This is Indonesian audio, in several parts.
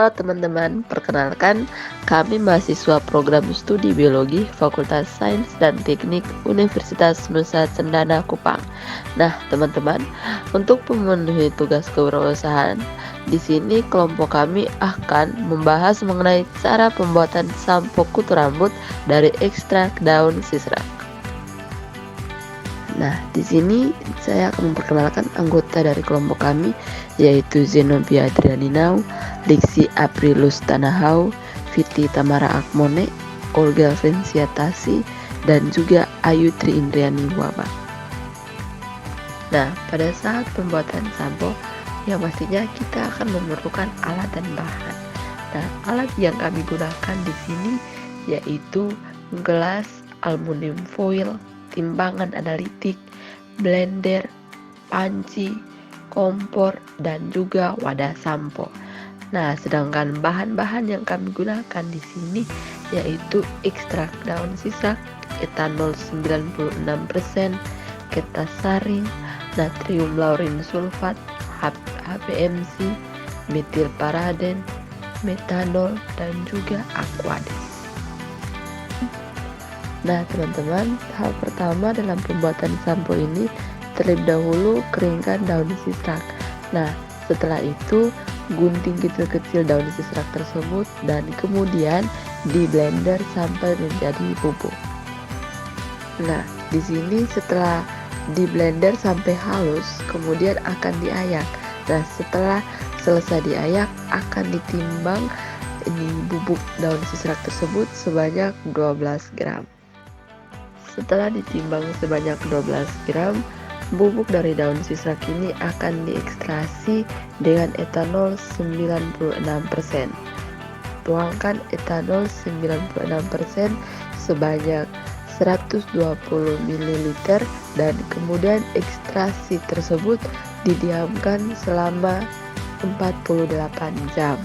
Halo teman-teman, perkenalkan kami mahasiswa program studi biologi Fakultas Sains dan Teknik Universitas Nusa Cendana Kupang. Nah, teman-teman, untuk memenuhi tugas kewirausahaan, di sini kelompok kami akan membahas mengenai cara pembuatan sampo kutu rambut dari ekstrak daun sisrak. Nah, di sini saya akan memperkenalkan anggota dari kelompok kami, yaitu Zenobia Adrianinau, Lixi Aprilus Tanahau, Fiti Tamara Akmone, Olga Fensiatasi, dan juga Ayu Tri Indriani Waba. Nah, pada saat pembuatan sampo, ya pastinya kita akan memerlukan alat dan bahan. Nah, alat yang kami gunakan di sini yaitu gelas, aluminium foil, timbangan analitik, blender, panci, kompor, dan juga wadah sampo. Nah, sedangkan bahan-bahan yang kami gunakan di sini yaitu ekstrak daun sisrak, etanol 96%, kertas saring, natrium laurin sulfat, HPMC, metil paraden, metanol, dan juga aquades. Nah teman-teman, tahap pertama dalam pembuatan sampo ini terlebih dahulu keringkan daun sisrak. Nah setelah itu gunting kecil-kecil daun sisrak tersebut dan kemudian di blender sampai menjadi bubuk. Nah di sini setelah di blender sampai halus kemudian akan diayak. Nah setelah selesai diayak akan ditimbang ini bubuk daun sisrak tersebut sebanyak 12 gram. Setelah ditimbang sebanyak 12 gram, bubuk dari daun sisrak ini akan diekstraksi dengan etanol 96%. Tuangkan etanol 96% sebanyak 120 ml dan kemudian ekstraksi tersebut didiamkan selama 48 jam.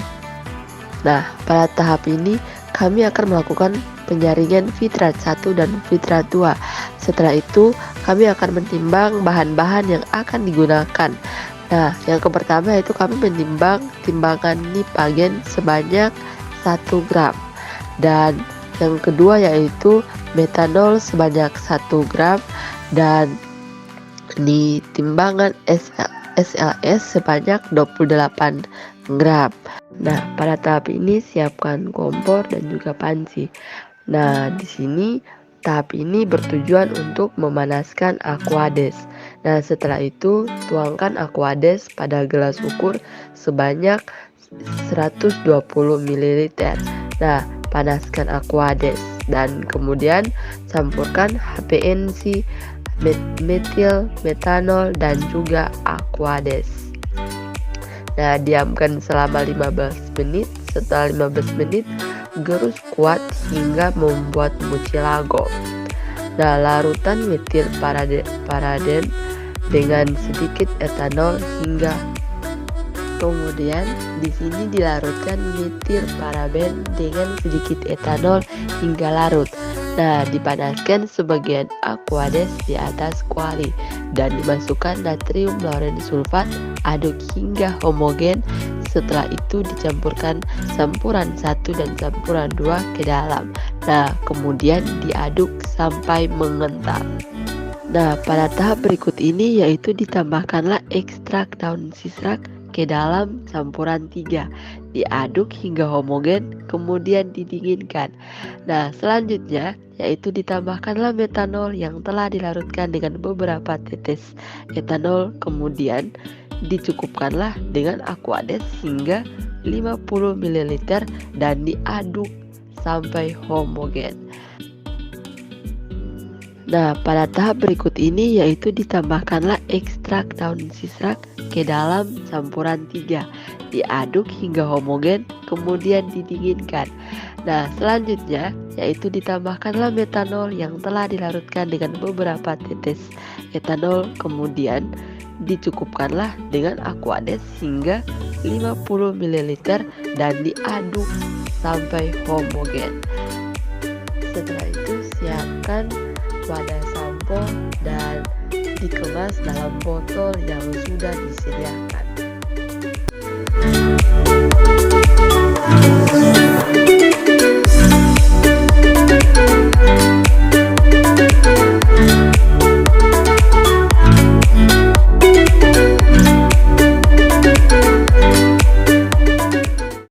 Nah, pada tahap ini kami akan melakukan penyaringan fitrat 1 dan fitrat 2. Setelah itu kami akan menimbang bahan-bahan yang akan digunakan. Nah, yang pertama yaitu kami menimbang timbangan nipagen sebanyak 1 gram. Dan yang kedua yaitu metanol sebanyak 1 gram dan di timbangan SLS sebanyak 28 gram. Nah, pada tahap ini siapkan kompor dan juga panci. Nah, di sini tahap ini bertujuan untuk memanaskan aquades. Nah, setelah itu tuangkan aquades pada gelas ukur sebanyak 120 ml. Nah, panaskan aquades dan kemudian campurkan HPNC, metil, metanol, dan juga aquades. Nah, diamkan selama 15 menit. Setelah 15 menit, gerus kuat hingga membuat mucilago. Nah, larutan metil paraden dengan sedikit etanol hingga kemudian di sini dilarutkan metil paraben dengan sedikit etanol hingga larut. Nah, dipanaskan sebagian aquades di atas kuali dan dimasukkan natrium lauren sulfat, aduk hingga homogen. Setelah itu dicampurkan campuran 1 dan campuran 2 ke dalam. Nah, kemudian diaduk sampai mengental. Nah, pada tahap berikut ini yaitu ditambahkanlah ekstrak daun sisrak ke dalam campuran 3. Diaduk hingga homogen, kemudian didinginkan. Nah, selanjutnya yaitu ditambahkanlah metanol yang telah dilarutkan dengan beberapa tetes etanol, kemudian dicukupkanlah dengan aquades hingga 50 ml dan diaduk sampai homogen. Nah, pada tahap berikut ini yaitu ditambahkanlah ekstrak daun sisrak ke dalam campuran 3. Diaduk hingga homogen, kemudian didinginkan. Nah, selanjutnya yaitu ditambahkanlah metanol yang telah dilarutkan dengan beberapa tetes etanol, kemudian dicukupkanlah dengan aquades hingga 50 ml dan diaduk sampai homogen. Setelah itu siapkan wadah sampo dan dikemas dalam botol yang sudah disediakan.